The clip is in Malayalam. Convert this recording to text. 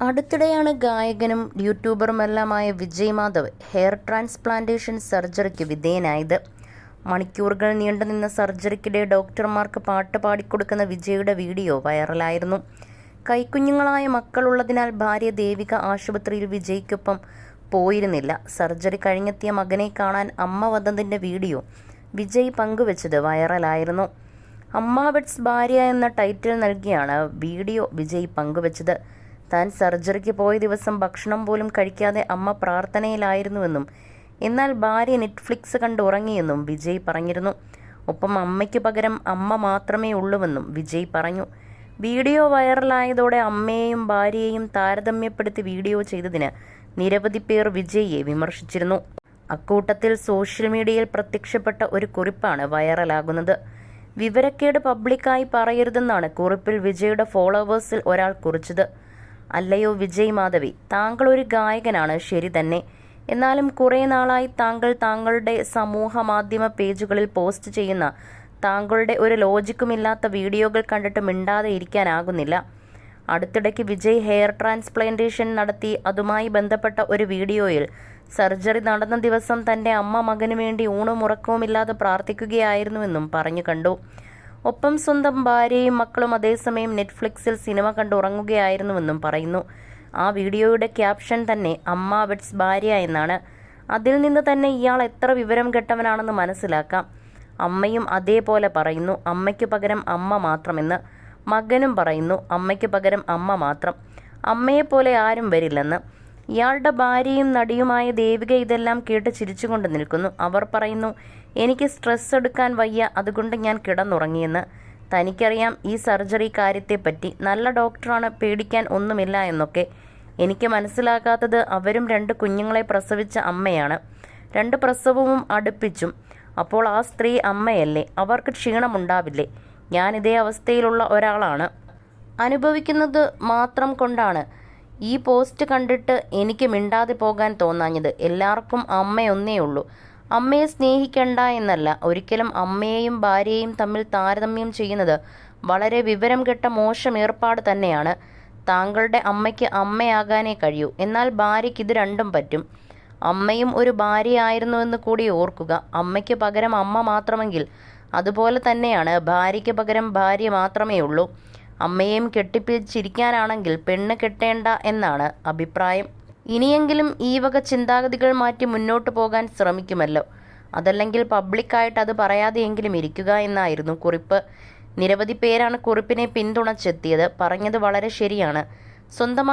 അടുത്തിടെയാണ് ഗായകനും യൂട്യൂബറുമെല്ലാമായ വിജയ് മാധവ് ഹെയർ ട്രാൻസ്പ്ലാന്റേഷൻ സർജറിക്ക് വിധേയനായത്. മണിക്കൂറുകൾ നീണ്ടുനിന്ന സർജറിക്കിടെ ഡോക്ടർമാർക്ക് പാട്ട് പാടിക്കൊടുക്കുന്ന വിജയുടെ വീഡിയോ വൈറലായിരുന്നു. കൈക്കുഞ്ഞുങ്ങളായ മക്കളുള്ളതിനാൽ ഭാര്യ ദേവിക ആശുപത്രിയിൽ വിജയ്ക്കൊപ്പം പോയിരുന്നില്ല. സർജറി കഴിഞ്ഞെത്തിയ മകനെ കാണാൻ അമ്മ വന്നതിൻ്റെ വീഡിയോ വിജയ് പങ്കുവച്ചത് വൈറലായിരുന്നു. അമ്മ വെഡ്സ് ഭാര്യ എന്ന ടൈറ്റിൽ നൽകിയാണ് വീഡിയോ വിജയ് പങ്കുവച്ചത്. താൻ സർജറിക്ക് പോയ ദിവസം ഭക്ഷണം പോലും കഴിക്കാതെ അമ്മ പ്രാർത്ഥനയിലായിരുന്നുവെന്നും എന്നാൽ ഭാര്യ നെറ്റ്ഫ്ലിക്സ് കണ്ട് ഉറങ്ങിയെന്നും വിജയ് പറഞ്ഞിരുന്നു. ഒപ്പം അമ്മയ്ക്ക് പകരം അമ്മ മാത്രമേ ഉള്ളൂവെന്നും വിജയ് പറഞ്ഞു. വീഡിയോ വൈറലായതോടെ അമ്മയെയും ഭാര്യയെയും താരതമ്യപ്പെടുത്തി വീഡിയോ ചെയ്തതിന് നിരവധി പേർ വിജയിയെ വിമർശിച്ചിരുന്നു. അക്കൂട്ടത്തിൽ സോഷ്യൽ മീഡിയയിൽ പ്രത്യക്ഷപ്പെട്ട ഒരു കുറിപ്പാണ് വൈറലാകുന്നത്. വിവരക്കേട് പബ്ലിക്കായി പറയരുതെന്നാണ് കുറിപ്പിൽ വിജയുടെ ഫോളോവേഴ്സിൽ ഒരാൾ കുറിച്ചത്. അല്ലയോ വിജയ് മാധവി, താങ്കൾ ഒരു ഗായകനാണ്, ശരി തന്നെ. എന്നാലും കുറേ നാളായി താങ്കളുടെ സമൂഹ മാധ്യമ പേജുകളിൽ പോസ്റ്റ് ചെയ്യുന്ന താങ്കളുടെ ഒരു ലോജിക്കുമില്ലാത്ത വീഡിയോകൾ കണ്ടിട്ട് മിണ്ടാതെ ഇരിക്കാനാകുന്നില്ല. അടുത്തിടയ്ക്ക് വിജയ് ഹെയർ ട്രാൻസ്പ്ലാന്റേഷൻ നടത്തി അതുമായി ബന്ധപ്പെട്ട ഒരു വീഡിയോയിൽ സർജറി നടന്ന ദിവസം തൻ്റെ അമ്മ മകനു വേണ്ടി ഊണും ഉറക്കവുമില്ലാതെ പ്രാർത്ഥിക്കുകയായിരുന്നുവെന്നും പറഞ്ഞു കണ്ടു. ഒപ്പം സ്വന്തം ഭാര്യയും മക്കളും അതേസമയം നെറ്റ്ഫ്ലിക്സിൽ സിനിമ കണ്ട് ഉറങ്ങുകയായിരുന്നുവെന്നും പറയുന്നു. ആ വീഡിയോയുടെ ക്യാപ്ഷൻ തന്നെ അമ്മ വെഡ്സ് ഭാര്യ എന്നാണ്. അതിൽ നിന്ന് തന്നെ ഇയാൾ എത്ര വിവരം കെട്ടവനാണെന്ന് മനസ്സിലാക്കാം. അമ്മയും അതേപോലെ പറയുന്നു, അമ്മയ്ക്ക് പകരം അമ്മ മാത്രമെന്ന്. മകനും പറയുന്നു, അമ്മയ്ക്ക് പകരം അമ്മ മാത്രം, അമ്മയെപ്പോലെ ആരും വരില്ലെന്ന്. ഇയാളുടെ ഭാര്യയും നടിയുമായ ദേവിക ഇതെല്ലാം കേട്ട് ചിരിച്ചുകൊണ്ട് നിൽക്കുന്നു. അവർ പറയുന്നു, എനിക്ക് സ്ട്രെസ് എടുക്കാൻ വയ്യ, അതുകൊണ്ട് ഞാൻ കിടന്നുറങ്ങിയെന്ന്. തനിക്കറിയാം ഈ സർജറി കാര്യത്തെപ്പറ്റി, നല്ല ഡോക്ടറാണ്, പേടിക്കാൻ ഒന്നുമില്ല എന്നൊക്കെ. എനിക്ക് മനസ്സിലാക്കാത്തത് അവരും 2 കുഞ്ഞുങ്ങളെ പ്രസവിച്ച അമ്മയാണ്, 2 പ്രസവവും അടുപ്പിച്ചും. അപ്പോൾ ആ സ്ത്രീ അമ്മയല്ലേ, അവർക്ക് ക്ഷീണമുണ്ടാവില്ലേ? ഞാൻ ഇതേ അവസ്ഥയിലുള്ള ഒരാളാണ്, അനുഭവിക്കുന്നത് മാത്രം കൊണ്ടാണ് ഈ പോസ്റ്റ് കണ്ടിട്ട് എനിക്ക് മിണ്ടാതെ പോകാൻ തോന്നാഞ്ഞത്. എല്ലാവർക്കും അമ്മയൊന്നേ ഉള്ളൂ. അമ്മയെ സ്നേഹിക്കണ്ട എന്നല്ല, ഒരിക്കലും അമ്മയെയും ഭാര്യയെയും തമ്മിൽ താരതമ്യം ചെയ്യുന്നത് വളരെ വിവരം കെട്ട മോശം ഏർപ്പാട് തന്നെയാണ്. താങ്കളുടെ അമ്മയ്ക്ക് അമ്മയാകാനേ കഴിയൂ, എന്നാൽ ഭാര്യയ്ക്ക് ഇത് രണ്ടും പറ്റും. അമ്മയും ഒരു ഭാര്യയായിരുന്നുവെന്ന് കൂടി ഓർക്കുക. അമ്മയ്ക്ക് പകരം അമ്മ മാത്രമെങ്കിൽ അതുപോലെ തന്നെയാണ് ഭാര്യയ്ക്ക് പകരം ഭാര്യ മാത്രമേ ഉള്ളൂ. അമ്മയെയും കെട്ടിപ്പിടിച്ചിരിക്കാനാണെങ്കിൽ പെണ്ണ് കെട്ടേണ്ട എന്നാണ് അഭിപ്രായം. ഇനിയെങ്കിലും ഈ വക ചിന്താഗതികൾ മാറ്റി മുന്നോട്ട് പോകാൻ ശ്രമിക്കുമല്ലോ. അതല്ലെങ്കിൽ പബ്ലിക്കായിട്ട് അത് പറയാതെയെങ്കിലും ഇരിക്കുക എന്നായിരുന്നു കുറിപ്പ്. നിരവധി പേരാണ് കുറിപ്പിനെ പിന്തുണച്ചെത്തിയത്. പറഞ്ഞത് വളരെ ശരിയാണ്. സ്വന്തം